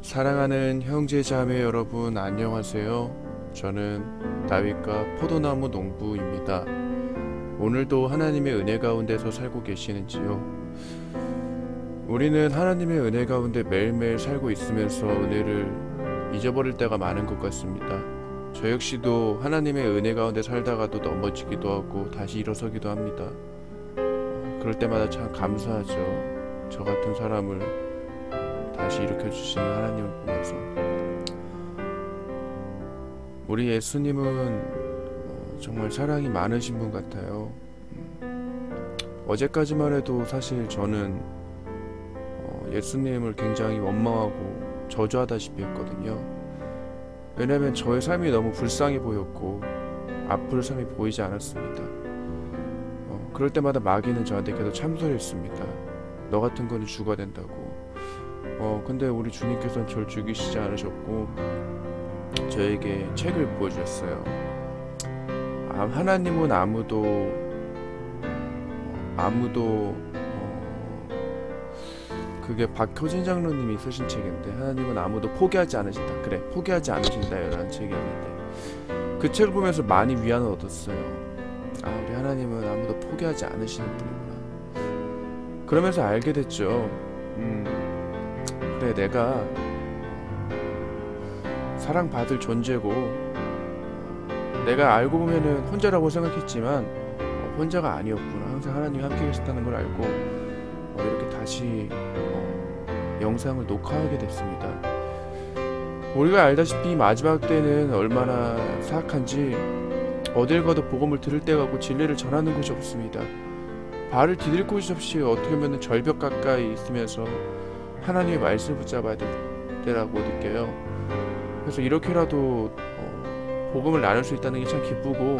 사랑하는 형제 자매 여러분, 안녕하세요. 저는 다윗과 포도나무 농부입니다. 오늘도 하나님의 은혜 가운데서 살고 계시는지요? 우리는 하나님의 은혜 가운데 매일매일 살고 있으면서 은혜를 잊어버릴 때가 많은 것 같습니다. 저 역시도 하나님의 은혜 가운데 살다가도 넘어지기도 하고 다시 일어서기도 합니다. 그럴 때마다 참 감사하죠. 저 같은 사람을 다시 일으켜주시는 하나님을 보면서. 우리 예수님은 정말 사랑이 많으신 분 같아요. 어제까지만 해도 사실 저는 예수님을 굉장히 원망하고 저주하다시피 했거든요. 왜냐면 저의 삶이 너무 불쌍해 보였고 아플 삶이 보이지 않았습니다. 그럴 때마다 마귀는 저한테 계속 참소했습니다. 너 같은 거는 죽어야 된다고. 근데 우리 주님께서는 저를 죽이시지 않으셨고 저에게 책을 보여주셨어요. 하나님은 아무도 그게 박효진 장로님이 쓰신 책인데, 하나님은 아무도 포기하지 않으신다. 그래, 포기하지 않으신다 라는 책이었는데, 그 책을 보면서 많이 위안을 얻었어요. 우리 하나님은 아무도 포기하지 않으시는 분이구나. 그러면서 알게 됐죠. 그래, 내가 사랑받을 존재고, 내가 알고 보면은 혼자라고 생각했지만 혼자가 아니었구나. 항상 하나님이 함께 계셨다는 걸 알고 이렇게 다시 영상을 녹화하게 됐습니다. 우리가 알다시피 마지막 때는 얼마나 사악한지 어딜 가도 복음을 들을 데가 없고 진리를 전하는 곳이 없습니다. 발을 디딜 곳이 없이 어떻게 보면 절벽 가까이 있으면서 하나님의 말씀을 붙잡아야 될 때라고 느껴요. 그래서 이렇게라도 복음을 나눌 수 있다는 게 참 기쁘고,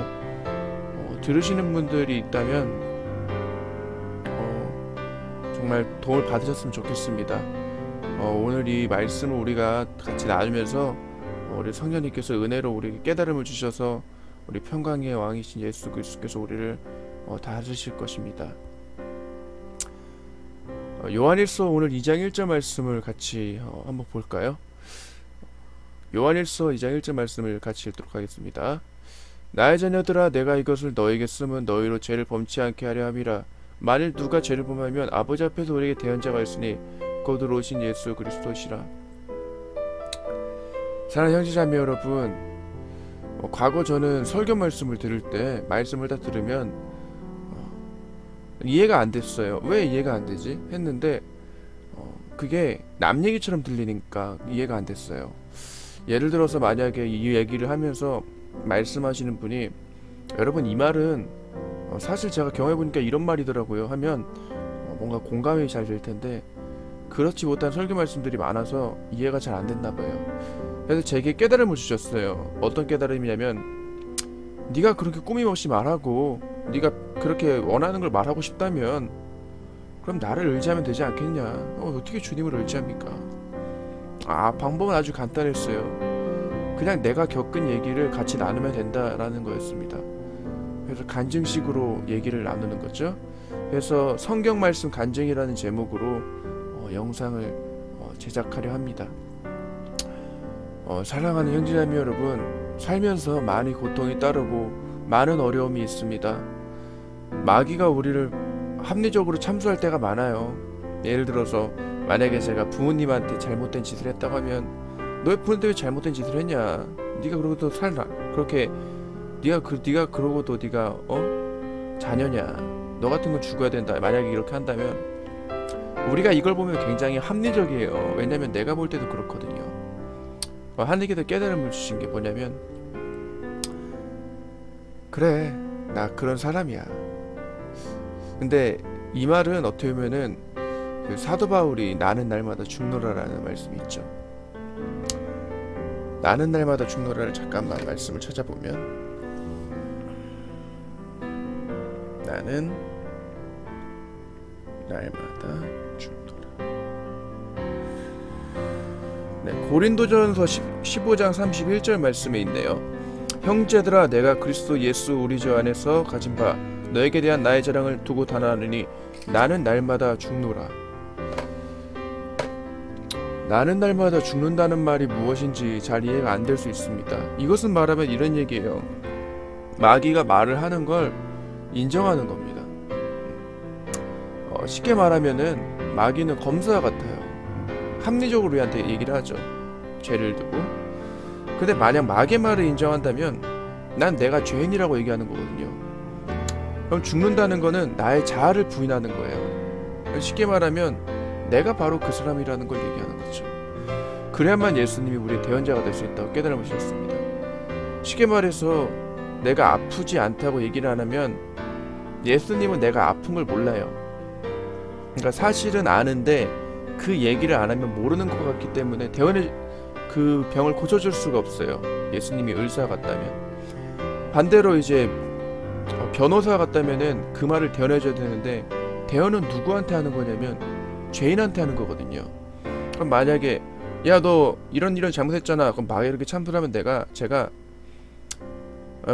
들으시는 분들이 있다면 정말 도움을 받으셨으면 좋겠습니다. 오늘 이 말씀을 우리가 같이 나누면서 우리 성령님께서 은혜로 우리에게 깨달음을 주셔서 우리 평강의 왕이신 예수 그리스도께서 우리를 다스리실 것입니다. 요한일서 오늘 2장 1절 말씀을 같이 한번 볼까요? 요한일서 2장 1절 말씀을 같이 읽도록 하겠습니다. 나의 자녀들아, 내가 이것을 너에게 쓰면 너희로 죄를 범치 않게 하려 함이라. 만일 누가 죄를 범하면 아버지 앞에서 우리에게 대언자가 있으니 곧 오신 예수 그리스도시라. 사랑하는 형제자매 여러분, 과거 저는 설교 말씀을 들을 때 말씀을 다 들으면 이해가 안 됐어요. 왜 이해가 안 되지? 했는데 그게 남 얘기처럼 들리니까 이해가 안 됐어요. 예를 들어서 만약에 이 얘기를 하면서 말씀하시는 분이, 여러분 이 말은 사실 제가 경험해보니까 이런 말이더라고요 하면 뭔가 공감이 잘 될 텐데, 그렇지 못한 설교 말씀들이 많아서 이해가 잘 안 됐나 봐요. 그래서 제게 깨달음을 주셨어요. 어떤 깨달음이냐면, 네가 그렇게 꾸밈없이 말하고 네가 그렇게 원하는 걸 말하고 싶다면 그럼 나를 의지하면 되지 않겠냐. 어떻게 주님을 의지합니까? 방법은 아주 간단했어요. 그냥 내가 겪은 얘기를 같이 나누면 된다라는 거였습니다. 그래서 간증식으로 얘기를 나누는 거죠. 그래서 성경 말씀 간증이라는 제목으로 영상을 제작하려 합니다. 사랑하는 형제자매 여러분, 살면서 많이 고통이 따르고 많은 어려움이 있습니다. 마귀가 우리를 합리적으로 참수할 때가 많아요. 예를 들어서 만약에 제가 부모님한테 잘못된 짓을 했다고 하면, 너의 부모한테 왜 잘못된 짓을 했냐? 네가 그러고도 살라. 그렇게 네가 그러고도 네가 자녀냐? 너 같은 건 죽어야 된다. 만약에 이렇게 한다면 우리가 이걸 보면 굉장히 합리적이에요. 왜냐면 내가 볼 때도 그렇거든요. 하나님께서 깨달음을 주신 게 뭐냐면, 그래, 나 그런 사람이야. 근데 이 말은 어떻게 보면은 그 사도 바울이 나는 날마다 죽노라라는 말씀이 있죠. 나는 날마다 죽노라를 잠깐만 말씀을 찾아보면, 나는 날마다 죽노라. 네, 고린도전서 15장 31절 말씀에 있네요. 형제들아, 내가 그리스도 예수 우리 주 안에서 가진 바 너에게 대한 나의 자랑을 두고 단언하느니 나는 날마다 죽노라. 나는 날마다 죽는다는 말이 무엇인지 잘 이해가 안 될 수 있습니다. 이것은 말하면 이런 얘기예요. 마귀가 말을 하는 걸 인정하는 겁니다. 쉽게 말하면은 마귀는 검사 같아요. 합리적으로 우리한테 얘기를 하죠. 죄를 두고. 근데 만약 마귀의 말을 인정한다면 난 내가 죄인이라고 얘기하는 거거든요. 그럼 죽는다는 거는 나의 자아를 부인하는 거예요. 쉽게 말하면 내가 바로 그 사람이라는 걸 얘기하는 거죠. 그래야만 예수님이 우리의 대언자가 될 수 있다고 깨달으셨습니다. 쉽게 말해서 내가 아프지 않다고 얘기를 안 하면 예수님은 내가 아픈 걸 몰라요. 그러니까 사실은 아는데 그 얘기를 안 하면 모르는 것 같기 때문에 대언의 그 병을 고쳐줄 수가 없어요. 예수님이 의사 같다면. 반대로 이제 변호사 같다면은 그 말을 대언해줘야 되는데 대언은 누구한테 하는 거냐면 죄인한테 하는 거거든요. 그럼 만약에 야 너 이런 잘못했잖아. 그럼 막 이렇게 참소하면 제가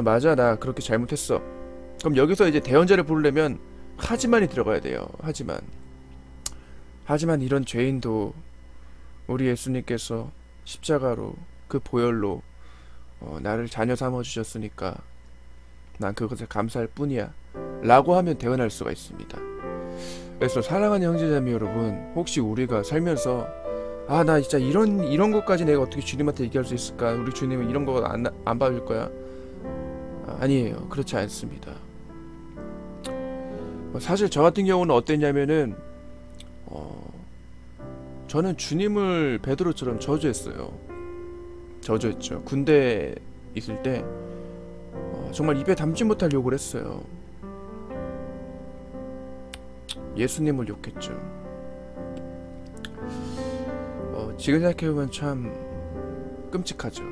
맞아 나 그렇게 잘못했어. 그럼 여기서 이제 대언자를 부르려면 하지만이 들어가야 돼요. 하지만 이런 죄인도 우리 예수님께서 십자가로 그 보혈로 나를 자녀 삼아 주셨으니까 난 그것에 감사할 뿐이야 라고 하면 대언할 수가 있습니다. 그래서 사랑하는 형제자매 여러분, 혹시 우리가 살면서 나 진짜 이런 것까지 내가 어떻게 주님한테 얘기할 수 있을까? 우리 주님은 이런 거 안 봐줄 거야? 아니에요. 그렇지 않습니다. 사실 저 같은 경우는 어땠냐면은 저는 주님을 베드로처럼 저주했어요. 저주했죠. 군대에 있을 때 정말 입에 담지 못할 욕을 했어요. 예수님을 욕했죠. 지금 생각해보면 참 끔찍하죠.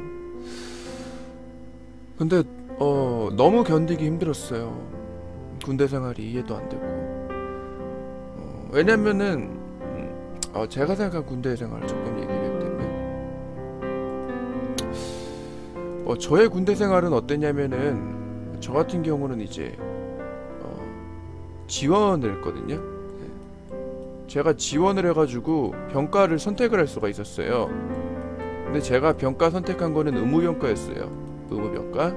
근데 너무 견디기 힘들었어요. 군대 생활이 이해도 안 되고. 왜냐면은 제가 생각한 군대 생활을 조금 얘기를 해도 되면 저의 군대 생활은 어땠냐면은 저 같은 경우는 이제 지원을 했거든요. 제가 지원을 해가지고 병과를 선택을 할 수가 있었어요. 근데 제가 병과 선택한 거는 의무병과였어요. 의무병과.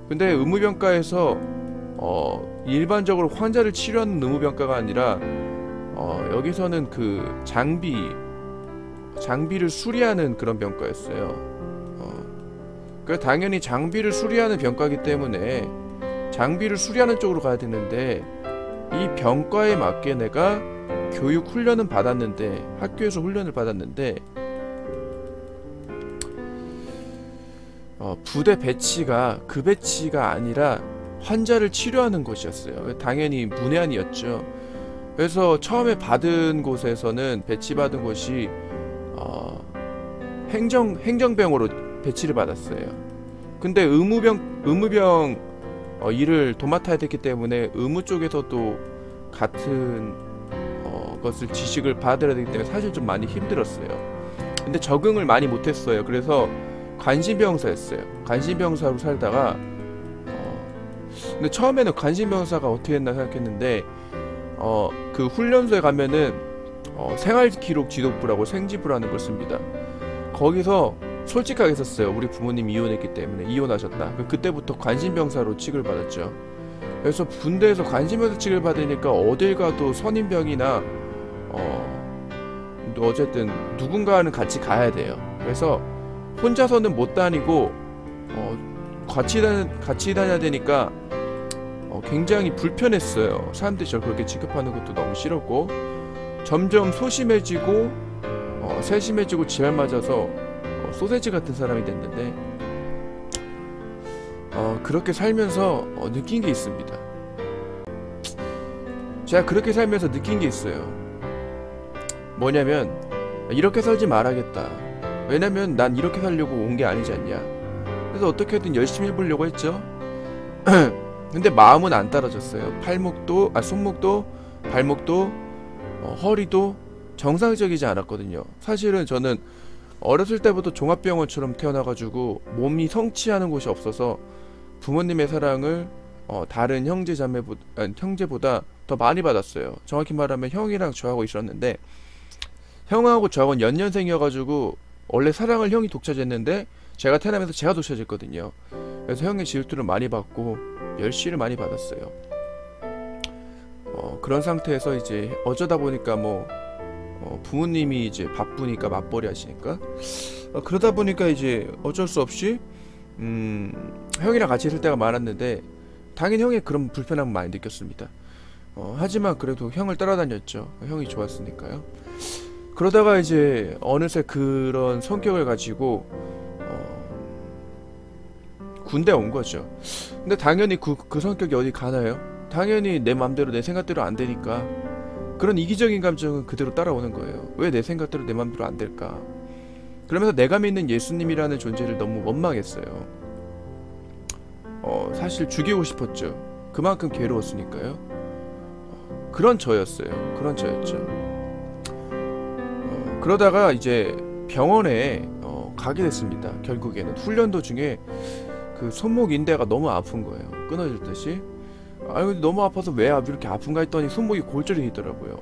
근데 의무병과에서 일반적으로 환자를 치료하는 의무병과가 아니라 여기서는 그 장비를 수리하는 그런 병과였어요. 그래서 당연히 장비를 수리하는 병과이기 때문에 장비를 수리하는 쪽으로 가야 되는데 이 병과에 맞게 내가 교육 훈련은 받았는데 학교에서 훈련을 받았는데 부대 배치가 그 배치가 아니라 환자를 치료하는 곳이었어요. 당연히 문해안이었죠. 그래서 처음에 받은 곳에서는 배치받은 곳이 행정병으로 배치를 받았어요. 근데 의무병 일을 도맡아야 됐기 때문에 의무 쪽에서도 같은 것을 지식을 받아야 되기 때문에 사실 좀 많이 힘들었어요. 근데 적응을 많이 못했어요. 그래서 관심병사였어요. 관심병사로 살다가 근데 처음에는 관심병사가 어떻게 했나 생각했는데 그 훈련소에 가면은 생활기록 지도부라고 생지부라는 걸 씁니다. 거기서 솔직하게 썼어요. 우리 부모님 이혼했기 때문에 이혼하셨다. 그때부터 관심병사로 취급을 받았죠. 그래서 군대에서 관심병사 취급을 받으니까 어딜 가도 선임병이나 어쨌든 누군가는 같이 가야 돼요. 그래서 혼자서는 못 다니고 같이 다녀야 되니까 굉장히 불편했어요. 사람들이 저를 그렇게 취급하는 것도 너무 싫었고 점점 소심해지고 세심해지고 지랄 맞아서 소세지 같은 사람이 됐는데 그렇게 살면서 느낀 게 있습니다. 제가 그렇게 살면서 느낀 게 있어요. 뭐냐면 이렇게 살지 말아야겠다. 왜냐면 난 이렇게 살려고 온 게 아니지 않냐. 그래서 어떻게든 열심히 해보려고 했죠. 근데 마음은 안 따라줬어요. 손목도 발목도 허리도 정상적이지 않았거든요. 사실은 저는 어렸을 때부터 종합병원처럼 태어나가지고 몸이 성취하는 곳이 없어서 부모님의 사랑을 다른 형제보다 더 많이 받았어요. 정확히 말하면 형이랑 저하고 있었는데 형하고 저하고는 연년생이어가지고 원래 사랑을 형이 독차지했는데 제가 태어나면서 제가 독차지했거든요. 그래서 형의 질투를 많이 받고 열시를 많이 받았어요. 그런 상태에서 이제 어쩌다 보니까 뭐 부모님이 이제 바쁘니까 맞벌이 하시니까 그러다 보니까 이제 어쩔 수 없이 형이랑 같이 있을 때가 많았는데 당연히 형의 그런 불편함을 많이 느꼈습니다. 하지만 그래도 형을 따라다녔죠. 형이 좋았으니까요. 그러다가 이제 어느새 그런 성격을 가지고 군대 온 거죠. 근데 당연히 그 성격이 어디 가나요? 당연히 내 맘대로 내 생각대로 안 되니까 그런 이기적인 감정은 그대로 따라오는 거예요. 왜 내 생각대로 내 맘대로 안 될까? 그러면서 내가 믿는 예수님이라는 존재를 너무 원망했어요. 사실 죽이고 싶었죠. 그만큼 괴로웠으니까요. 그런 저였어요. 그런 저였죠. 그러다가 이제 병원에 가게 됐습니다. 결국에는 훈련 도중에 그 손목 인대가 너무 아픈 거예요. 끊어질 듯이. 아니 너무 아파서 왜 이렇게 아픈가 했더니 손목이 골절이 있더라고요.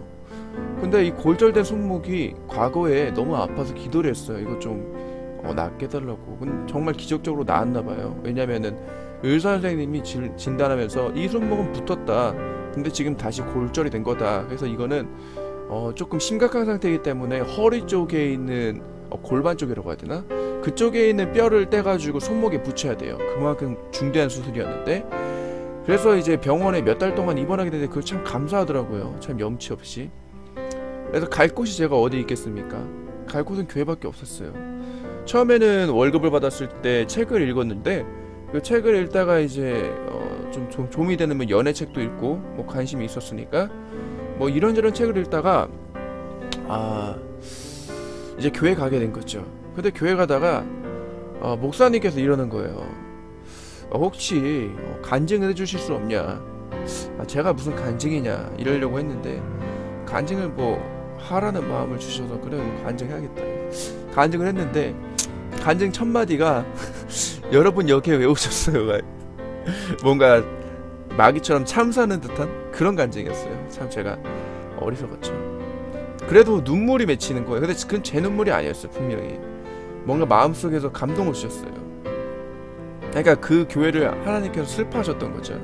근데 이 골절된 손목이 과거에 너무 아파서 기도를 했어요. 이거 좀 낫게 해달라고. 근데 정말 기적적으로 나았나봐요. 왜냐면은 의사 선생님이 진단하면서 이 손목은 붙었다. 근데 지금 다시 골절이 된 거다. 그래서 이거는 조금 심각한 상태이기 때문에 허리 쪽에 있는 골반 쪽이라고 해야 되나? 그쪽에 있는 뼈를 떼가지고 손목에 붙여야 돼요. 그만큼 중대한 수술이었는데 그래서 이제 병원에 몇 달 동안 입원하게 되는데 그거 참 감사하더라고요. 참 염치 없이. 그래서 갈 곳이 제가 어디 있겠습니까? 갈 곳은 교회밖에 없었어요. 처음에는 월급을 받았을 때 책을 읽었는데 그 책을 읽다가 이제 좀 좀이 되는 뭐 연애책도 읽고 뭐 관심이 있었으니까 뭐 이런저런 책을 읽다가 이제 교회 가게 된 거죠. 근데 교회 가다가 목사님께서 이러는 거예요. 혹시 간증을 해주실 수 없냐? 제가 무슨 간증이냐 이러려고 했는데 간증을 뭐 하라는 마음을 주셔서 그래 간증해야겠다. 간증을 했는데 간증 첫 마디가 여러분 여기에 왜 오셨어요? 뭔가 마귀처럼 참사하는 듯한 그런 간증이었어요. 참 제가 어리석었죠. 그래도 눈물이 맺히는 거예요. 근데 그건 제 눈물이 아니었어요. 분명히 뭔가 마음속에서 감동을 주셨어요. 그러니까 그 교회를 하나님께서 슬퍼하셨던 거죠.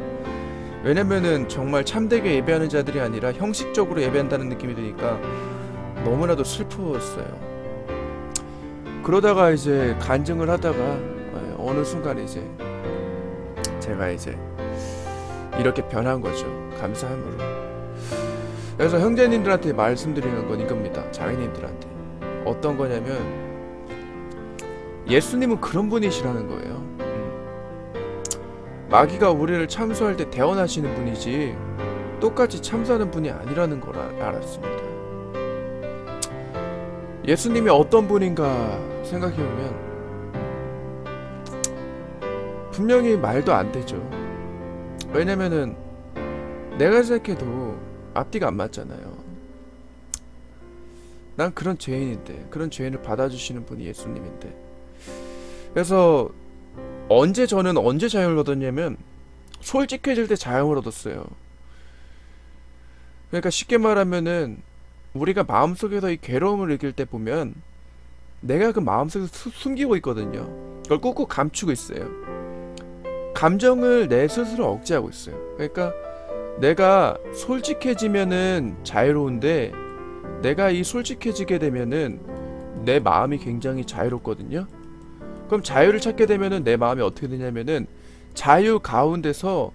왜냐면은 정말 참되게 예배하는 자들이 아니라 형식적으로 예배한다는 느낌이 드니까 너무나도 슬퍼했어요. 그러다가 이제 간증을 하다가 어느 순간 이제 제가 이제 이렇게 변한 거죠. 감사함으로. 그래서 형제님들한테 말씀드리는 건 이겁니다. 자매님들한테 어떤 거냐면 예수님은 그런 분이시라는 거예요. 마귀가 우리를 참소할 때 대언하시는 분이지 똑같이 참소하는 분이 아니라는 걸 알았습니다. 예수님이 어떤 분인가 생각해보면 분명히 말도 안 되죠. 왜냐면은 내가 생각해도 앞뒤가 안 맞잖아요. 난 그런 죄인인데 그런 죄인을 받아주시는 분이 예수님인데 그래서 저는 언제 자유를 얻었냐면 솔직해질 때 자유를 얻었어요. 그러니까 쉽게 말하면은 우리가 마음속에서 이 괴로움을 느낄 때 보면 내가 그 마음속에서 숨기고 있거든요. 그걸 꾹꾹 감추고 있어요. 감정을 내 스스로 억제하고 있어요. 그러니까 내가 솔직해지면은 자유로운데 내가 이 솔직해지게 되면은 내 마음이 굉장히 자유롭거든요. 그럼 자유를 찾게 되면은 내 마음이 어떻게 되냐면은 자유 가운데서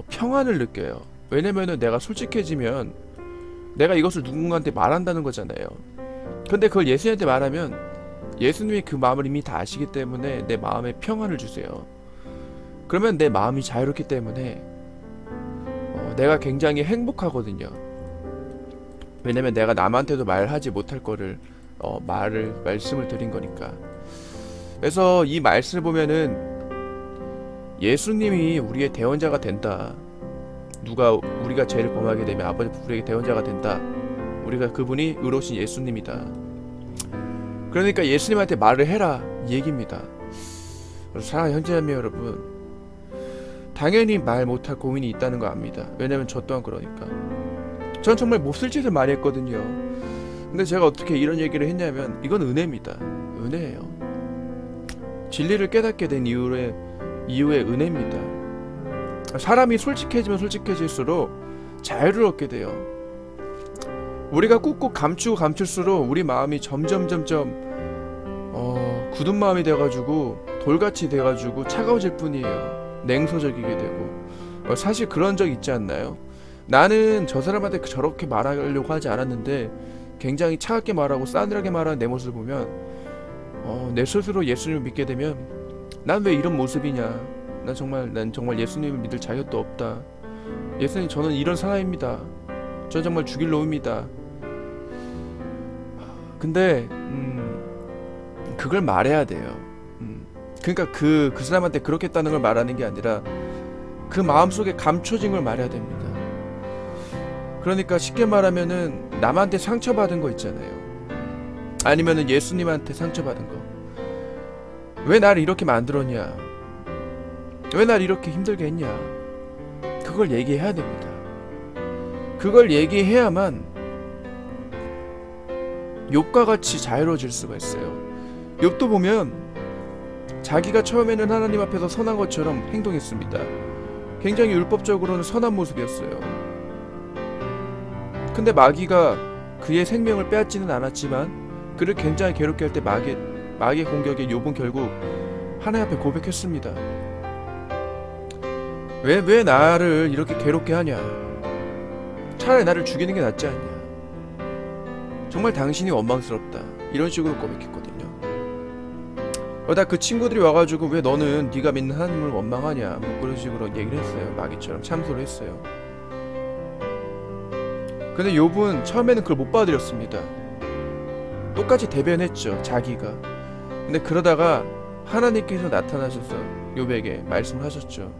평안을 느껴요. 왜냐면은 내가 솔직해지면 내가 이것을 누군가한테 말한다는 거잖아요. 근데 그걸 예수님한테 말하면 예수님이 그 마음을 이미 다 아시기 때문에 내 마음에 평안을 주세요. 그러면 내 마음이 자유롭기 때문에 내가 굉장히 행복하거든요. 왜냐면 내가 남한테도 말하지 못할 거를 말씀을 드린 거니까. 그래서 이 말씀을 보면은 예수님이 우리의 대원자가 된다. 우리가 죄를 범하게 되면 아버지 우리에게 대원자가 된다. 우리가 그분이 의로우신 예수님이다. 그러니까 예수님한테 말을 해라 이 얘기입니다. 사랑하는 형제자매 여러분, 당연히 말 못할 고민이 있다는 거 압니다. 왜냐면 저 또한 그러니까. 전 정말 몹쓸 짓을 많이 했거든요. 근데 제가 어떻게 이런 얘기를 했냐면 이건 은혜입니다. 은혜예요. 진리를 깨닫게 된 이후의 은혜입니다. 사람이 솔직해지면 솔직해질수록 자유를 얻게 돼요. 우리가 꾹꾹 감출수록 우리 마음이 점점 굳은 마음이 돼가지고 돌같이 돼가지고 차가워질 뿐이에요. 냉소적이게 되고. 사실 그런 적 있지 않나요? 나는 저 사람한테 저렇게 말하려고 하지 않았는데 굉장히 차갑게 말하고 싸늘하게 말하는 내 모습을 보면 내 스스로 예수님을 믿게 되면 난 왜 이런 모습이냐, 난 정말 예수님을 믿을 자격도 없다, 예수님 저는 이런 사람입니다, 저 정말 죽일 놈입니다. 근데 그걸 말해야 돼요. 그러니까 그 사람한테 그렇게 했다는 걸 말하는 게 아니라 그 마음속에 감춰진 걸 말해야 됩니다. 그러니까 쉽게 말하면은 남한테 상처받은 거 있잖아요. 아니면은 예수님한테 상처받은 거. 왜 나를 이렇게 만들었냐, 왜 나를 이렇게 힘들게 했냐, 그걸 얘기해야 됩니다. 그걸 얘기해야만 욥과 같이 자유로워질 수가 있어요. 욥도 보면 자기가 처음에는 하나님 앞에서 선한 것처럼 행동했습니다. 굉장히 율법적으로는 선한 모습이었어요. 근데 마귀가 그의 생명을 빼앗지는 않았지만 그를 굉장히 괴롭게 할 때 마귀의 공격에 욥은 결국 하나님 앞에 고백했습니다. 왜 나를 이렇게 괴롭게 하냐, 차라리 나를 죽이는 게 낫지 않냐, 정말 당신이 원망스럽다, 이런 식으로 고백했거든요. 그러다 그 친구들이 와가지고 왜 너는 네가 믿는 하나님을 원망하냐, 뭐 그런 식으로 얘기를 했어요. 마귀처럼 참소를 했어요. 근데 욥은 처음에는 그걸 못 받아들였습니다. 똑같이 대변했죠, 자기가. 근데 그러다가 하나님께서 나타나셔서 욥에게 말씀을 하셨죠.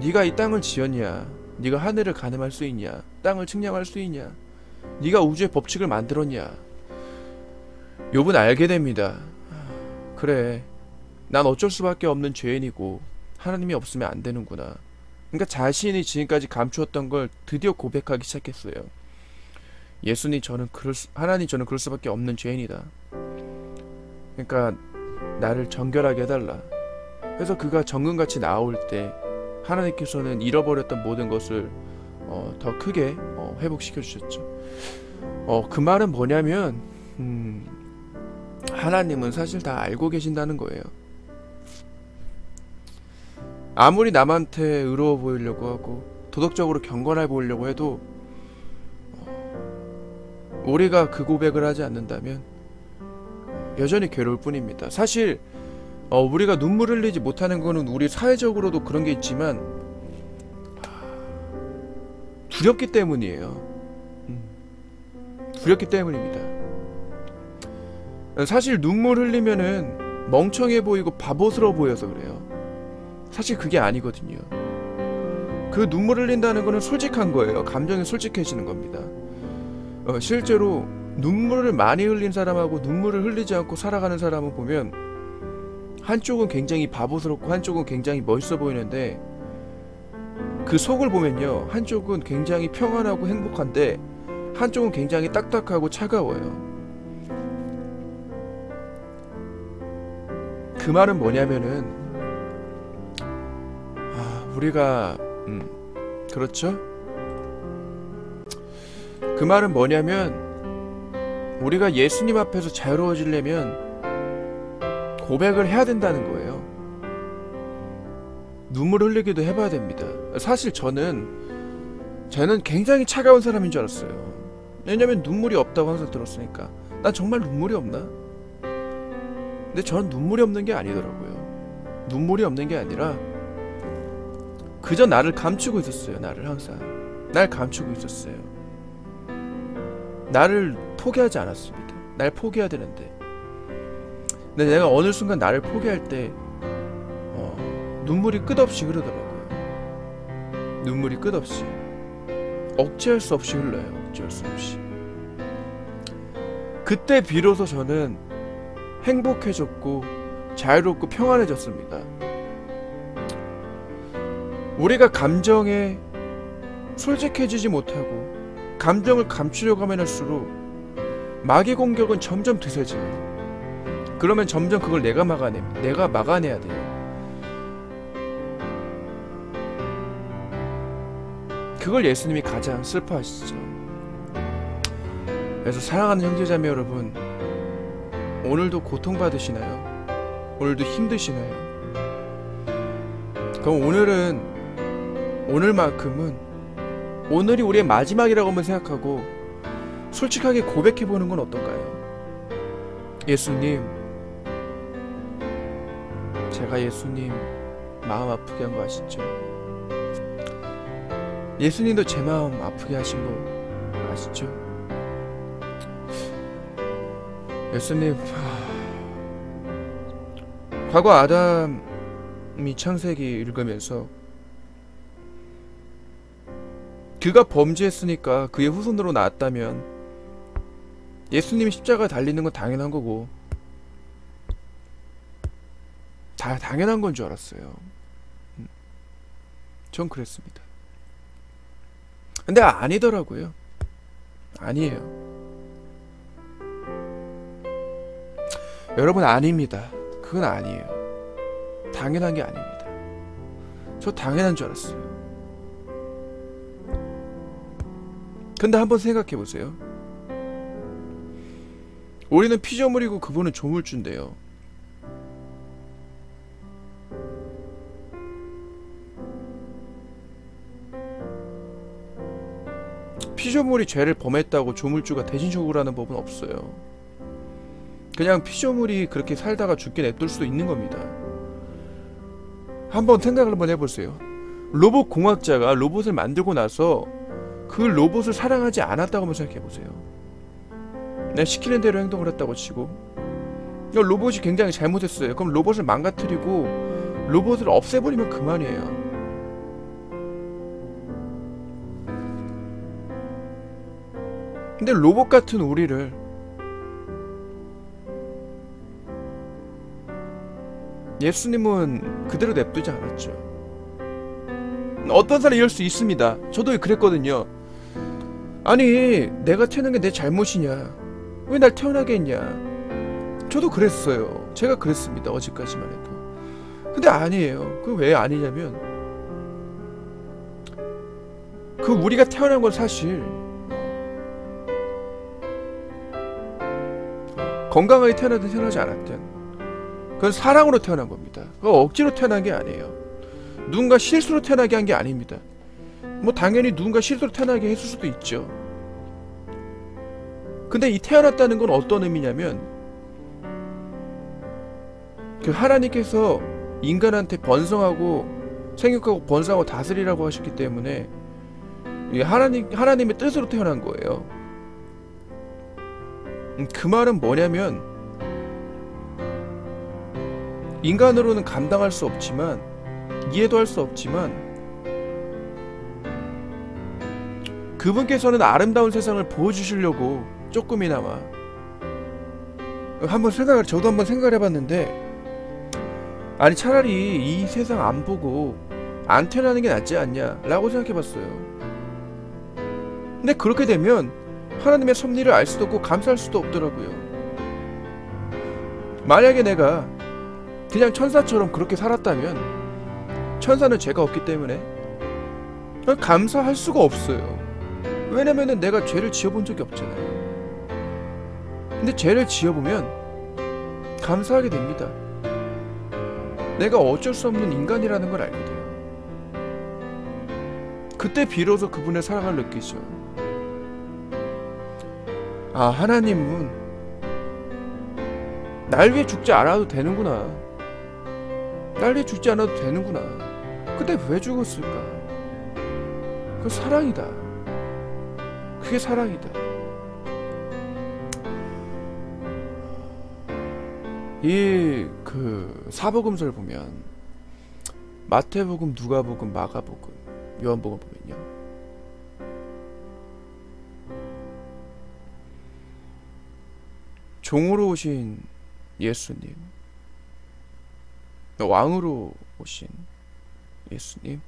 네가 이 땅을 지었냐, 네가 하늘을 가늠할 수 있냐, 땅을 측량할 수 있냐, 네가 우주의 법칙을 만들었냐. 욥은 알게 됩니다. 그래, 난 어쩔 수밖에 없는 죄인이고 하나님이 없으면 안 되는구나. 그러니까 자신이 지금까지 감추었던 걸 드디어 고백하기 시작했어요. 예수님, 하나님, 저는 그럴 수밖에 없는 죄인이다. 그러니까 나를 정결하게 해달라. 그래서 그가 정금같이 나올 때 하나님께서는 잃어버렸던 모든 것을 더 크게 회복시켜 주셨죠. 그 말은 뭐냐면 하나님은 사실 다 알고 계신다는 거예요. 아무리 남한테 의로워 보이려고 하고 도덕적으로 경건해 보이려고 해도 우리가 그 고백을 하지 않는다면 여전히 괴로울 뿐입니다. 사실 우리가 눈물 흘리지 못하는 거는 우리 사회적으로도 그런 게 있지만 두렵기 때문이에요. 두렵기 때문입니다. 사실 눈물 흘리면은 멍청해 보이고 바보스러워 보여서 그래요. 사실 그게 아니거든요. 그 눈물 흘린다는 거는 솔직한 거예요. 감정이 솔직해지는 겁니다. 실제로 눈물을 많이 흘린 사람하고 눈물을 흘리지 않고 살아가는 사람을 보면 한쪽은 굉장히 바보스럽고 한쪽은 굉장히 멋있어 보이는데 그 속을 보면요, 한쪽은 굉장히 평안하고 행복한데 한쪽은 굉장히 딱딱하고 차가워요. 그 말은 뭐냐면은 우리가 그렇죠? 그 말은 뭐냐면 우리가 예수님 앞에서 자유로워지려면 고백을 해야 된다는 거예요. 눈물 흘리기도 해봐야 됩니다. 사실 저는 굉장히 차가운 사람인 줄 알았어요. 왜냐면 눈물이 없다고 항상 들었으니까. 난 정말 눈물이 없나? 근데 저는 눈물이 없는 게 아니더라고요. 눈물이 없는 게 아니라 그저 나를 감추고 있었어요. 날 감추고 있었어요. 나를 포기하지 않았습니다. 날 포기해야 되는데. 근데 내가 어느 순간 나를 포기할 때 눈물이 끝없이 흐르더라고요. 눈물이 끝없이. 억제할 수 없이 흘러요. 억제할 수 없이. 그때 비로소 저는 행복해졌고 자유롭고 평안해졌습니다. 우리가 감정에 솔직해지지 못하고 감정을 감추려고 하면 할수록 마귀 공격은 점점 드세져요. 그러면 점점 그걸 내가 막아내야 돼요. 그걸 예수님이 가장 슬퍼하시죠. 그래서 사랑하는 형제자매 여러분, 오늘도 고통받으시나요? 오늘도 힘드시나요? 그럼 오늘만큼은 오늘이 우리의 마지막이라고만 생각하고 솔직하게 고백해보는 건 어떤가요? 예수님, 제가 예수님 마음 아프게 한 거 아시죠? 예수님도 제 마음 아프게 하신 거 아시죠? 예수님, 과거 아담이 창세기 읽으면서 그가 범죄했으니까 그의 후손으로 나왔다면 예수님이 십자가에 달리는 건 당연한 거고 다 당연한 건 줄 알았어요. 전 그랬습니다. 근데 아니더라고요. 아니에요. 여러분, 아닙니다. 그건 아니에요. 당연한 게 아닙니다. 저 당연한 줄 알았어요. 근데 한번 생각해 보세요. 우리는 피조물이고 그분은 조물주인데요. 피조물이 죄를 범했다고 조물주가 대신 처벌하는 법은 없어요. 그냥 피조물이 그렇게 살다가 죽게 냅둘 수도 있는 겁니다. 한번 생각을 한번 해보세요. 로봇 공학자가 로봇을 만들고 나서 그 로봇을 사랑하지 않았다고 한번 생각해보세요. 내가 시키는 대로 행동을 했다고 치고 로봇이 굉장히 잘못했어요. 그럼 로봇을 망가뜨리고 로봇을 없애버리면 그만이에요. 근데 로봇 같은 우리를 예수님은 그대로 냅두지 않았죠. 어떤 사람이 이럴 수 있습니다. 저도 그랬거든요. 아니, 내가 태어난 게 내 잘못이냐? 왜 날 태어나게 했냐? 저도 그랬어요. 제가 그랬습니다. 어제까지만 해도. 근데 아니에요. 그 왜 아니냐면 그 우리가 태어난 건 사실 건강하게 태어나든 태어나지 않았든 그건 사랑으로 태어난 겁니다. 그건 억지로 태어난 게 아니에요. 누군가 실수로 태어나게 한 게 아닙니다. 뭐 당연히 누군가 실수로 태어나게 했을 수도 있죠. 근데 이 태어났다는 건 어떤 의미냐면 그 하나님께서 인간한테 번성하고 생육하고 번성하고 다스리라고 하셨기 때문에 이게 하나님의 뜻으로 태어난 거예요. 그 말은 뭐냐면 인간으로는 감당할 수 없지만 이해도 할 수 없지만 그분께서는 아름다운 세상을 보여주시려고 조금이나마 저도 한번 생각을 해봤는데 아니 차라리 이 세상 안 보고 안 태어나는 게 낫지 않냐 라고 생각해봤어요. 근데 그렇게 되면 하나님의 섭리를 알 수도 없고 감사할 수도 없더라고요. 만약에 내가 그냥 천사처럼 그렇게 살았다면 천사는 죄가 없기 때문에 감사할 수가 없어요. 왜냐면은 내가 죄를 지어본 적이 없잖아요. 근데 죄를 지어보면 감사하게 됩니다. 내가 어쩔 수 없는 인간이라는 걸 알게 돼요. 그때 비로소 그분의 사랑을 느끼죠. 아, 하나님은 날 위해 죽지 않아도 되는구나. 날 위해 죽지 않아도 되는구나. 근데 왜 죽었을까? 그 사랑이다. 그게 사랑이다. 이 사복음서를 보면 마태복음, 누가복음, 마가복음, 요한복음 보면요. 종으로 오신 예수님, 왕으로 오신 예수님,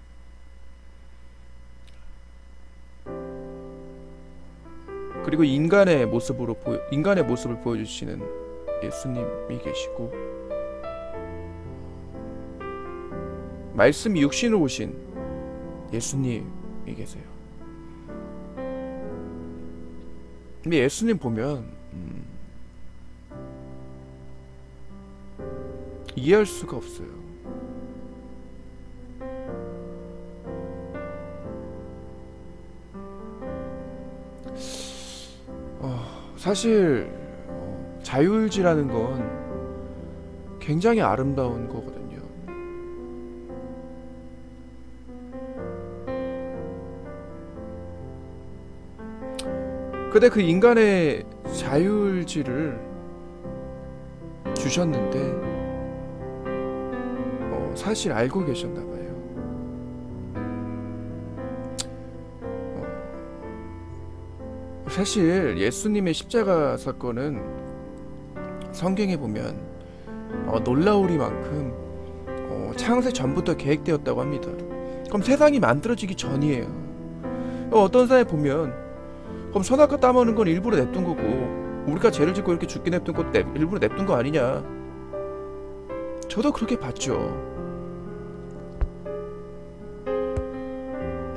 그리고 인간의 모습을 보여주시는 예수님이 계시고, 말씀이 육신으로 오신 예수님이 계세요. 근데 예수님 보면 이해할 수가 없어요. 사실 자유의지라는 건 굉장히 아름다운 거거든요. 근데 그 인간의 자유의지를 주셨는데 사실 알고 계셨나봐요. 사실 예수님의 십자가 사건은 성경에 보면 놀라우리만큼 창세 전부터 계획되었다고 합니다. 그럼 세상이 만들어지기 전이에요. 어떤 사람에 보면 그럼 선악과 따먹는 건 일부러 냅둔 거고, 우리가 죄를 짓고 이렇게 죽게 냅둔 거 일부러 냅둔 거 아니냐. 저도 그렇게 봤죠.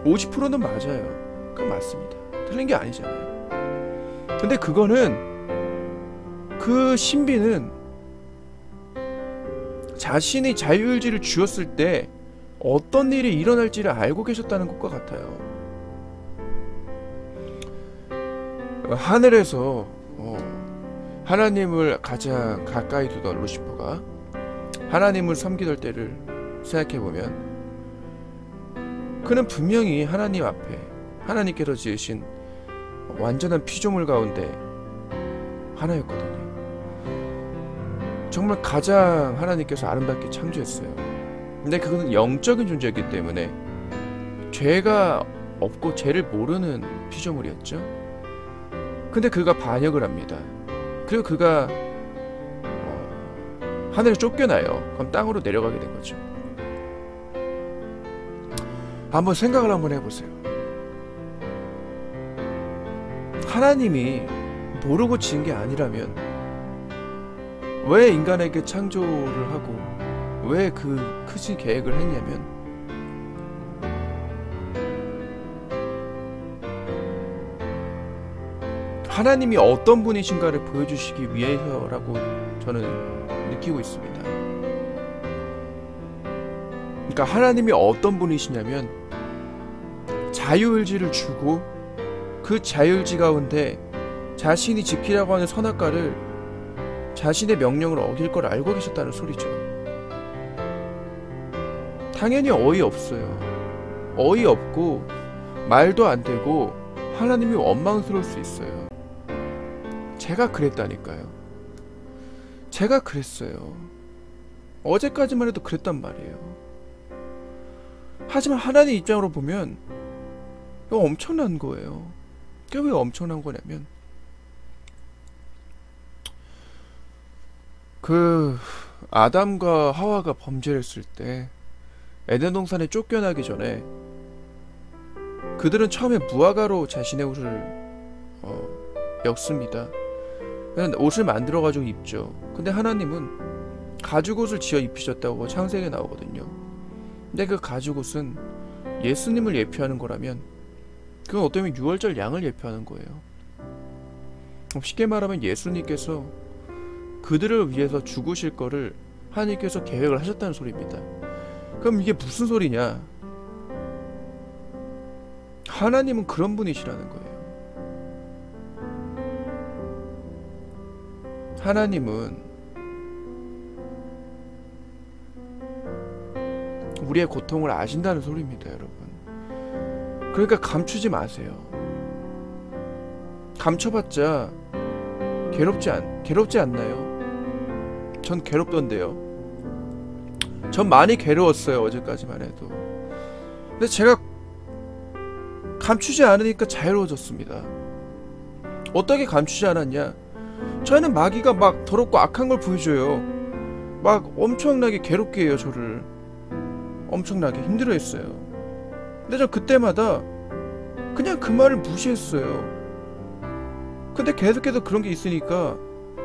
50%는 맞아요. 그건 맞습니다. 틀린 게 아니잖아요. 근데 그거는, 그 신비는 자신이 자유의지를 주었을 때 어떤 일이 일어날지를 알고 계셨다는 것과 같아요. 하늘에서 하나님을 가장 가까이 두던 루시퍼가 하나님을 섬기던 때를 생각해보면, 그는 분명히 하나님 앞에 하나님께서 지으신 완전한 피조물 가운데 하나였거든요. 정말 가장 하나님께서 아름답게 창조했어요. 근데 그거는 영적인 존재이기 때문에 죄가 없고 죄를 모르는 피조물이었죠. 근데 그가 반역을 합니다. 그리고 그가 하늘에 쫓겨나요. 그럼 땅으로 내려가게 된 거죠. 한번 생각을 한번 해보세요. 하나님이 모르고 지은 게 아니라면 왜 인간에게 창조를 하고 왜 그 크신 계획을 했냐면, 하나님이 어떤 분이신가를 보여주시기 위해서라고 저는 느끼고 있습니다. 그러니까 하나님이 어떤 분이시냐면, 자유의지를 주고 그 자유의지 가운데 자신이 지키라고 하는 선악과를 자신의 명령을 어길 걸 알고 계셨다는 소리죠. 당연히 어이없어요. 어이없고 말도 안 되고 하나님이 원망스러울 수 있어요. 제가 그랬다니까요. 제가 그랬어요. 어제까지만 해도 그랬단 말이에요. 하지만 하나님 입장으로 보면 이거 엄청난 거예요. 그게 왜 엄청난 거냐면, 그 아담과 하와가 범죄를 했을 때 에덴 동산에 쫓겨나기 전에 그들은 처음에 무화과로 자신의 옷을 엮습니다. 옷을 만들어가지고 입죠. 근데 하나님은 가죽옷을 지어 입히셨다고 창세기에 나오거든요. 근데 그 가죽옷은 예수님을 예표하는 거라면, 그건 어쩌면 유월절 양을 예표하는 거예요. 쉽게 말하면 예수님께서 그들을 위해서 죽으실 거를 하나님께서 계획을 하셨다는 소리입니다. 그럼 이게 무슨 소리냐? 하나님은 그런 분이시라는 거예요. 하나님은 우리의 고통을 아신다는 소리입니다, 여러분. 그러니까 감추지 마세요. 감춰봤자 괴롭지 않나요? 전 괴롭던데요. 전 많이 괴로웠어요, 어제까지만 해도. 근데 제가 감추지 않으니까 자유로워졌습니다. 어떻게 감추지 않았냐? 저는 마귀가 막 더럽고 악한 걸 보여줘요. 막 엄청나게 괴롭게 해요, 저를. 엄청나게 힘들어했어요. 근데 저 그때마다 그냥 그 말을 무시했어요. 근데 계속해서 그런 게 있으니까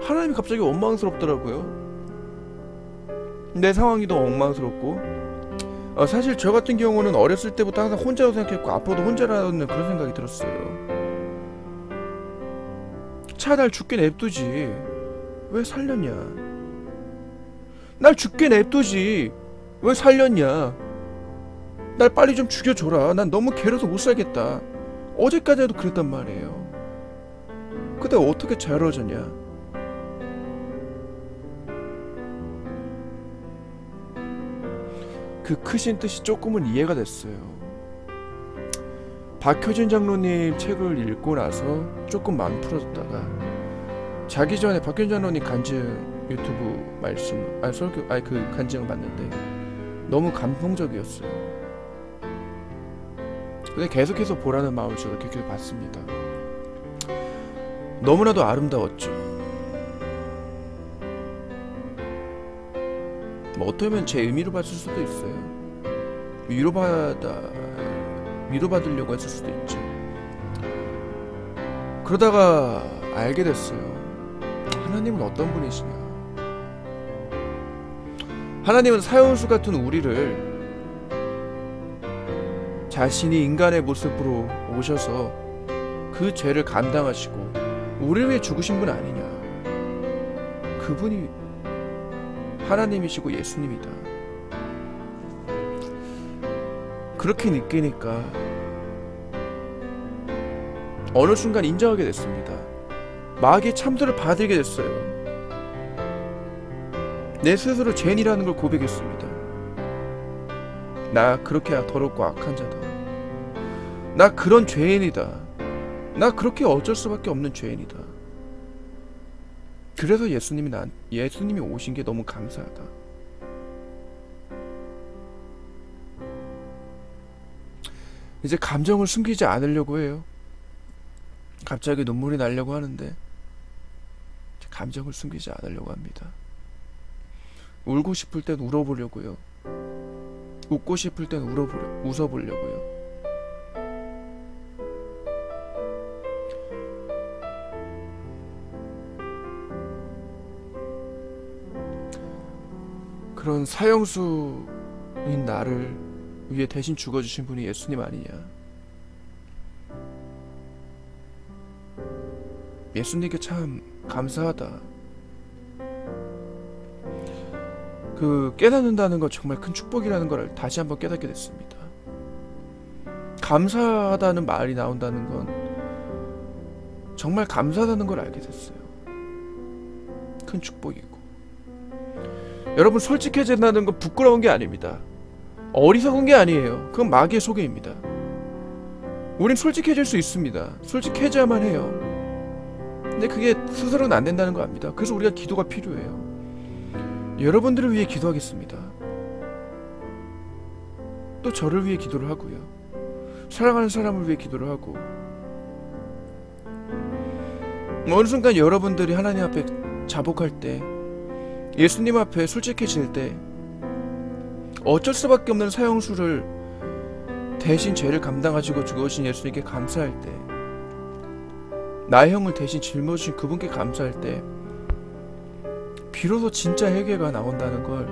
하나님이 갑자기 원망스럽더라고요. 내 상황이 더 엉망스럽고. 사실 저 같은 경우는 어렸을 때부터 항상 혼자라고 생각했고 앞으로도 혼자라는 그런 생각이 들었어요. 차 날 죽게 냅두지 왜 살렸냐. 날 죽게 냅두지 왜 살렸냐. 날 빨리 좀 죽여줘라. 난 너무 괴로워서 못 살겠다. 어제까지도 그랬단 말이에요. 근데 어떻게 자유로워졌냐. 그 크신 뜻이 조금은 이해가 됐어요. 박효진 장로님 책을 읽고 나서 조금 마음 풀어졌다가 자기 전에 박효진 장로님 간증 유튜브 말씀 설교 그 간증을 봤는데 너무 감동적이었어요. 근데 계속해서 보라는 마음을 저도 계속 봤습니다. 너무나도 아름다웠죠. 뭐 어쩌면 제 의미로 봤을 수도 있어요. 위로받으려고 했을 수도 있죠. 그러다가 알게 됐어요. 하나님은 어떤 분이시냐. 하나님은 사형수 같은 우리를 자신이 인간의 모습으로 오셔서 그 죄를 감당하시고 우리를 위해 죽으신 분 아니냐. 그분이 하나님이시고 예수님이다. 그렇게 느끼니까 어느 순간 인정하게 됐습니다. 마귀의 참소를 받들게 됐어요. 내 스스로 죄인이라는 걸 고백했습니다. 나 그렇게 더럽고 악한 자다. 나 그런 죄인이다. 나 그렇게 어쩔 수밖에 없는 죄인이다. 그래서 예수님이 오신 게 너무 감사하다. 이제 감정을 숨기지 않으려고 해요. 갑자기 눈물이 나려고 하는데 감정을 숨기지 않으려고 합니다. 울고 싶을 땐 울어보려고요. 웃고 싶을 땐 웃어보려고요. 그런 사형수인 나를 위해 대신 죽어주신 분이 예수님 아니냐. 예수님께 참 감사하다. 그 깨닫는다는 건 정말 큰 축복이라는 걸 다시 한번 깨닫게 됐습니다. 감사하다는 말이 나온다는 건 정말 감사하다는 걸 알게 됐어요. 큰 축복이고. 여러분, 솔직해진다는 건 부끄러운 게 아닙니다. 어리석은 게 아니에요. 그건 마귀의 소개입니다. 우린 솔직해질 수 있습니다. 솔직해져야만 해요. 근데 그게 스스로는 안 된다는 거 압니다. 그래서 우리가 기도가 필요해요. 여러분들을 위해 기도하겠습니다. 또 저를 위해 기도를 하고요. 사랑하는 사람을 위해 기도를 하고. 어느 순간 여러분들이 하나님 앞에 자복할 때, 예수님 앞에 솔직해질 때, 어쩔 수밖에 없는 사형수를 대신 죄를 감당하시고 죽으신 예수님께 감사할 때, 나의 형을 대신 짊어지신 그분께 감사할 때 비로소 진짜 회개가 나온다는 걸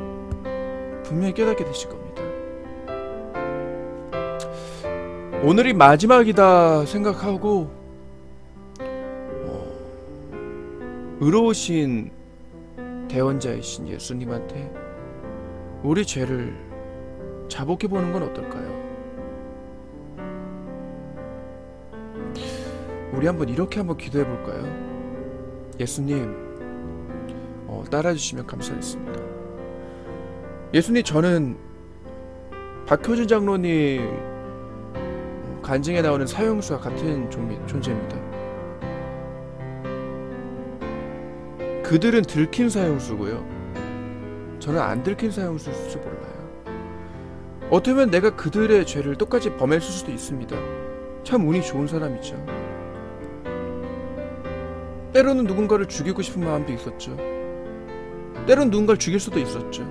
분명히 깨닫게 되실 겁니다. 오늘이 마지막이다 생각하고 의로우신 대원자이신 예수님한테 우리 죄를 자복해보는 건 어떨까요? 우리 한번 이렇게 한번 기도해볼까요? 예수님, 따라주시면 감사하겠습니다. 예수님, 저는 박효진 장로님 간증에 나오는 사형수와 같은 존재입니다. 그들은 들킨 사형수고요, 저는 안 들킨 사형수일 줄 몰라요. 어쩌면 내가 그들의 죄를 똑같이 범했을 수도 있습니다. 참 운이 좋은 사람이죠. 때로는 누군가를 죽이고 싶은 마음도 있었죠. 때로는 누군가를 죽일 수도 있었죠.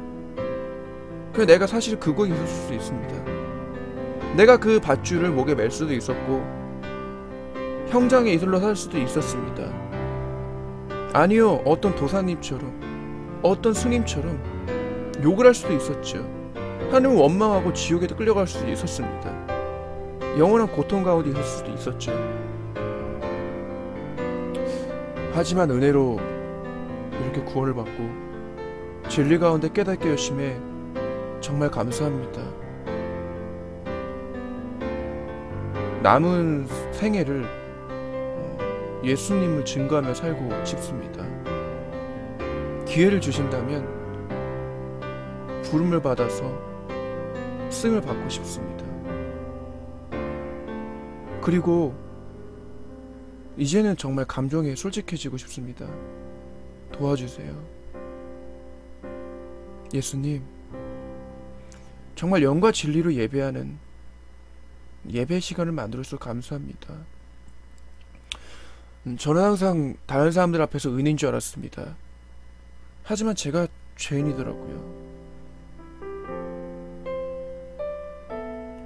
그냥 내가 사실 그거에 있었을 수도 있습니다. 내가 그 밧줄을 목에 맬 수도 있었고, 형장에 이슬러 살 수도 있었습니다. 아니요, 어떤 도사님처럼, 어떤 스님처럼 욕을 할 수도 있었죠. 하나님을 원망하고 지옥에도 끌려갈 수도 있었습니다. 영원한 고통 가운데 있을 수도 있었죠. 하지만 은혜로 이렇게 구원을 받고 진리 가운데 깨닫게 하심에 정말 감사합니다. 남은 생애를 예수님을 증거하며 살고 싶습니다. 기회를 주신다면 부름을 받아서 쓰임을 받고 싶습니다. 그리고 이제는 정말 감정에 솔직해지고 싶습니다. 도와주세요. 예수님, 정말 영과 진리로 예배하는 예배 시간을 만들어서 감사합니다. 저는 항상 다른 사람들 앞에서 은인 줄 알았습니다. 하지만 제가 죄인이더라고요.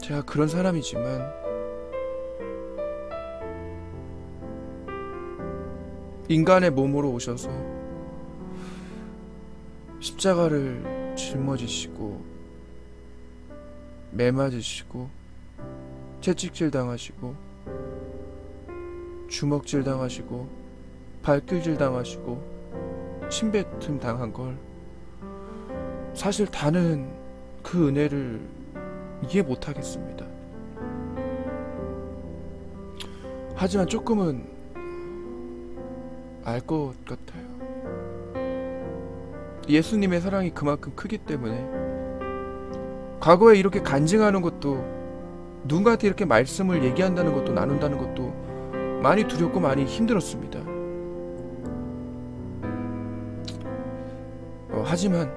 제가 그런 사람이지만 인간의 몸으로 오셔서 십자가를 짊어지시고 매 맞으시고 채찍질 당하시고 주먹질 당하시고 발길질 당하시고 침뱉음 당한 걸 사실 다는 그 은혜를 이해 못하겠습니다. 하지만 조금은 알 것 같아요. 예수님의 사랑이 그만큼 크기 때문에 과거에 이렇게 간증하는 것도, 누군가한테 이렇게 말씀을 얘기한다는 것도, 나눈다는 것도 많이 두렵고 많이 힘들었습니다. 하지만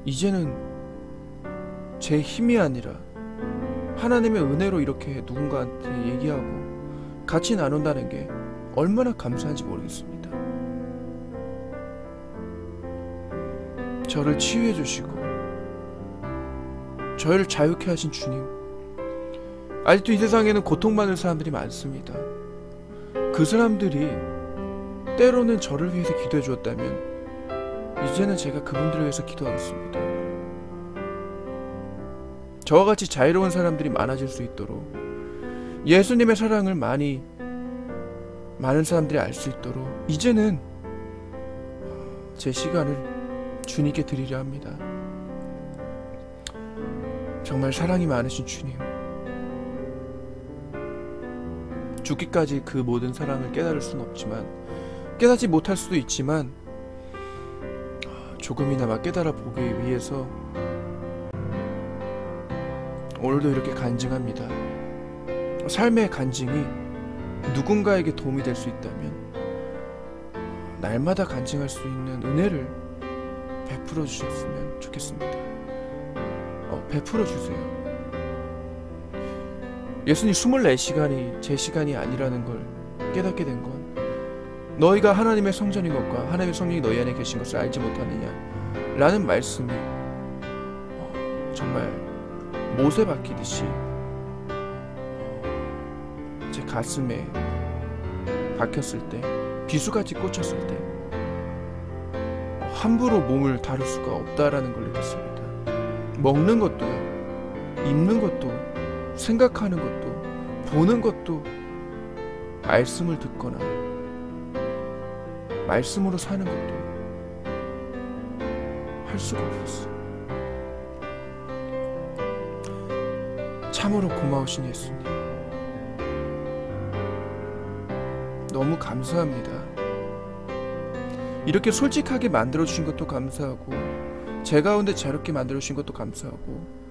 이제는 제 힘이 아니라 하나님의 은혜로 이렇게 누군가한테 얘기하고 같이 나눈다는 게 얼마나 감사한지 모르겠습니다. 저를 치유해 주시고 저를 자유케 하신 주님, 아직도 이 세상에는 고통받는 사람들이 많습니다. 그 사람들이 때로는 저를 위해서 기도해 주었다면 이제는 제가 그분들을 위해서 기도하겠습니다. 저와 같이 자유로운 사람들이 많아질 수 있도록, 예수님의 사랑을 많은 사람들이 알 수 있도록 이제는 제 시간을 주님께 드리려 합니다. 정말 사랑이 많으신 주님, 죽기까지 그 모든 사랑을 깨달을 수는 없지만, 깨닫지 못할 수도 있지만 조금이나마 깨달아 보기 위해서 오늘도 이렇게 간증합니다. 삶의 간증이 누군가에게 도움이 될 수 있다면 날마다 간증할 수 있는 은혜를 베풀어 주셨으면 좋겠습니다. 베풀어 주세요. 예수님 24시간이 제 시간이 아니라는 걸 깨닫게 된 건, 너희가 하나님의 성전인 것과 하나님의 성령이 너희 안에 계신 것을 알지 못하느냐 라는 말씀이 정말 못에 박히듯이 제 가슴에 박혔을 때, 비수같이 꽂혔을 때 함부로 몸을 다룰 수가 없다라는 걸 느꼈습니다. 먹는 것도요, 입는 것도, 생각하는 것도, 보는 것도 말씀을 듣거나 말씀으로 사는 것도 할 수가 없었어요. 참으로 고마우신 예수님, 너무 감사합니다. 이렇게 솔직하게 만들어주신 것도 감사하고, 제 가운데 자유롭게 만들어주신 것도 감사하고,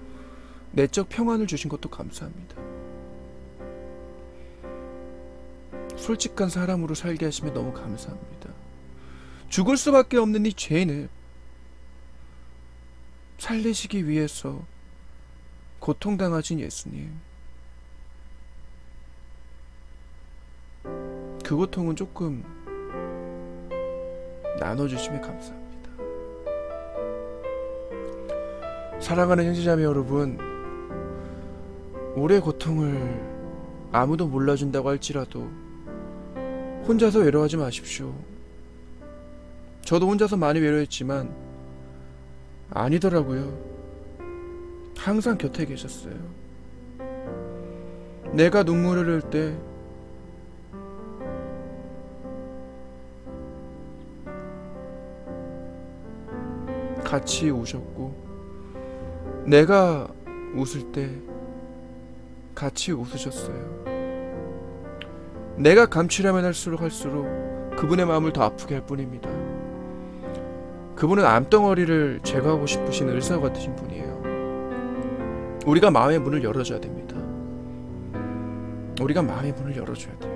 내적 평안을 주신 것도 감사합니다. 솔직한 사람으로 살게 하시면 너무 감사합니다. 죽을 수밖에 없는 이 죄인을 살리시기 위해서 고통당하신 예수님, 그 고통은 조금 나눠주시면 감사합니다. 사랑하는 형제자매 여러분, 우리의 고통을 아무도 몰라준다고 할지라도 혼자서 외로워하지 마십시오. 저도 혼자서 많이 외로웠지만 아니더라고요. 항상 곁에 계셨어요. 내가 눈물을 흘릴 때 같이 우셨고, 내가 웃을 때 같이 웃으셨어요. 내가 감추려면 할수록 그분의 마음을 더 아프게 할 뿐입니다. 그분은 암덩어리를 제거하고 싶으신 의사 같으신 분이에요. 우리가 마음의 문을 열어줘야 됩니다. 우리가 마음의 문을 열어줘야 돼요.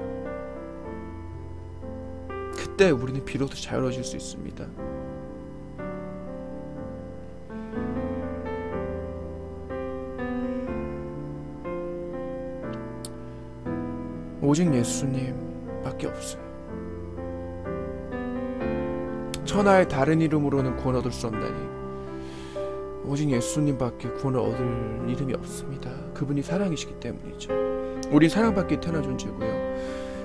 그때 우리는 비로소 자유로워질 수 있습니다. 오직 예수님밖에 없어요. 천하의 다른 이름으로는 구원 얻을 수 없나니 오직 예수님밖에 구원을 얻을 이름이 없습니다. 그분이 사랑이시기 때문이죠. 우린 사랑받기 태어난 존재고요.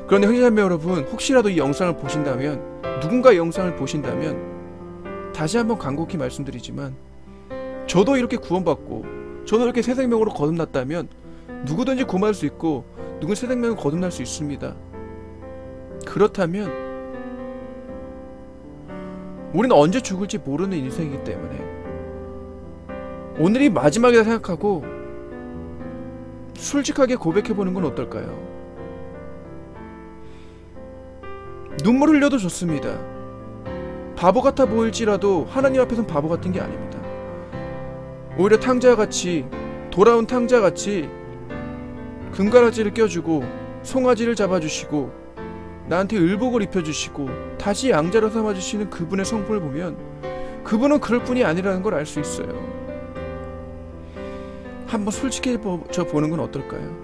그런데 형제자매 여러분, 혹시라도 이 영상을 보신다면, 누군가 이 영상을 보신다면 다시 한번 간곡히 말씀드리지만, 저도 이렇게 구원받고 저도 이렇게 새 생명으로 거듭났다면 누구든지 구원할 수 있고 누군 새 생명을 거듭날 수 있습니다. 그렇다면 우리는 언제 죽을지 모르는 인생이기 때문에 오늘이 마지막이라 생각하고 솔직하게 고백해보는 건 어떨까요? 눈물 흘려도 좋습니다. 바보 같아 보일지라도 하나님 앞에선 바보 같은 게 아닙니다. 오히려 탕자같이, 돌아온 탕자같이 금가라지를 껴주고 송아지를 잡아주시고 나한테 의복을 입혀주시고 다시 양자로 삼아주시는 그분의 성품을 보면 그분은 그럴 뿐이 아니라는 걸 알 수 있어요. 한번 솔직해져 보는 건 어떨까요?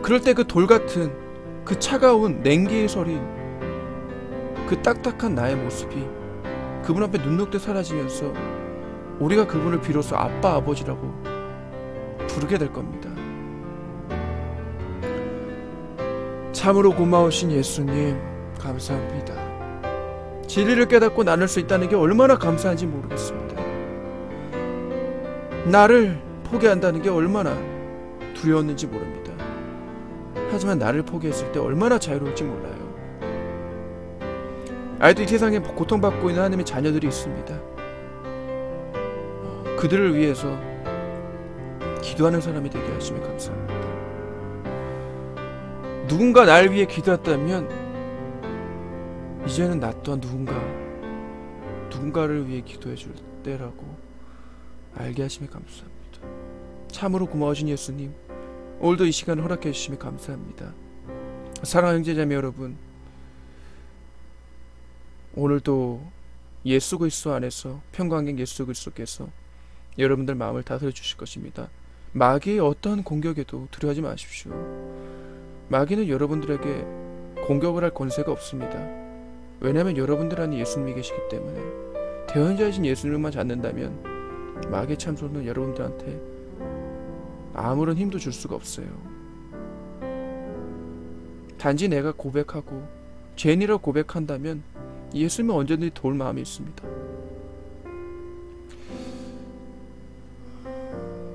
그럴 때 그 돌같은, 그 차가운 냉기에 서린 그 딱딱한 나의 모습이 그분 앞에 눈 녹듯 사라지면서 우리가 그분을 비로소 아빠, 아버지라고 부르게 될 겁니다. 참으로 고마우신 예수님, 감사합니다. 진리를 깨닫고 나눌 수 있다는 게 얼마나 감사한지 모르겠습니다. 나를 포기한다는 게 얼마나 두려웠는지 모릅니다. 하지만 나를 포기했을 때 얼마나 자유로울지 몰라요. 아직도 이 세상에 고통받고 있는 하나님의 자녀들이 있습니다. 그들을 위해서 기도하는 사람이 되게 하시면 감사합니다. 누군가 날 위해 기도했다면 이제는 나 또한 누군가를 위해 기도해 줄 때라고 알게 하시면 감사합니다. 참으로 고마우신 예수님, 오늘도 이 시간을 허락해 주시면 감사합니다. 사랑하는 형제자매 여러분, 오늘도 예수 그리스도 안에서 평강의 예수 그리스도께서 여러분들 마음을 다스려 주실 것입니다. 마귀의 어떠한 공격에도 두려워하지 마십시오. 마귀는 여러분들에게 공격을 할 권세가 없습니다. 왜냐하면 여러분들 안에 예수님이 계시기 때문에. 대언자이신 예수님만 잡는다면 마귀의 참소는 여러분들한테 아무런 힘도 줄 수가 없어요. 단지 내가 고백하고 죄인이라고 고백한다면 예수님은 언제든지 도울 마음이 있습니다.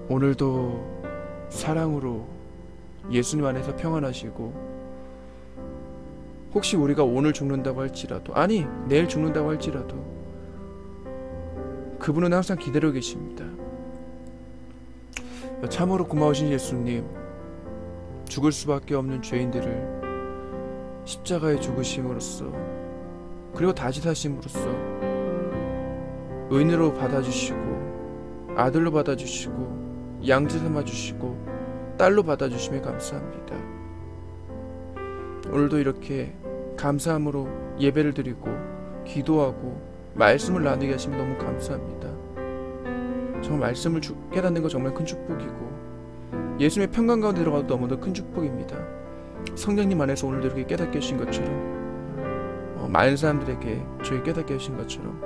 오늘도 사랑으로 예수님 안에서 평안하시고, 혹시 우리가 오늘 죽는다고 할지라도, 아니 내일 죽는다고 할지라도 그분은 항상 기다리고 계십니다. 참으로 고마우신 예수님, 죽을 수밖에 없는 죄인들을 십자가에 죽으심으로써, 그리고 다시 사심으로써 의인으로 받아주시고 아들로 받아주시고 양지 삼아주시고 딸로 받아주심에 감사합니다. 오늘도 이렇게 감사함으로 예배를 드리고 기도하고 말씀을 나누게 하시면 너무 감사합니다. 정말 말씀을 깨닫는 거 정말 큰 축복이고 예수님의 평강 가운데 들어가도 너무도 큰 축복입니다. 성령님 안에서 오늘도 이렇게 깨닫게 해주신 것처럼 많은 사람들에게 저희 깨닫게 해주신 것처럼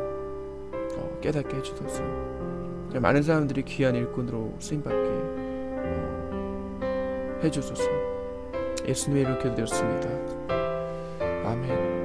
깨닫게 해주셔서 많은 사람들이 귀한 일꾼으로 쓰임받게 해주소서. 예수님의 이름으로 기도드렸습니다. 아멘.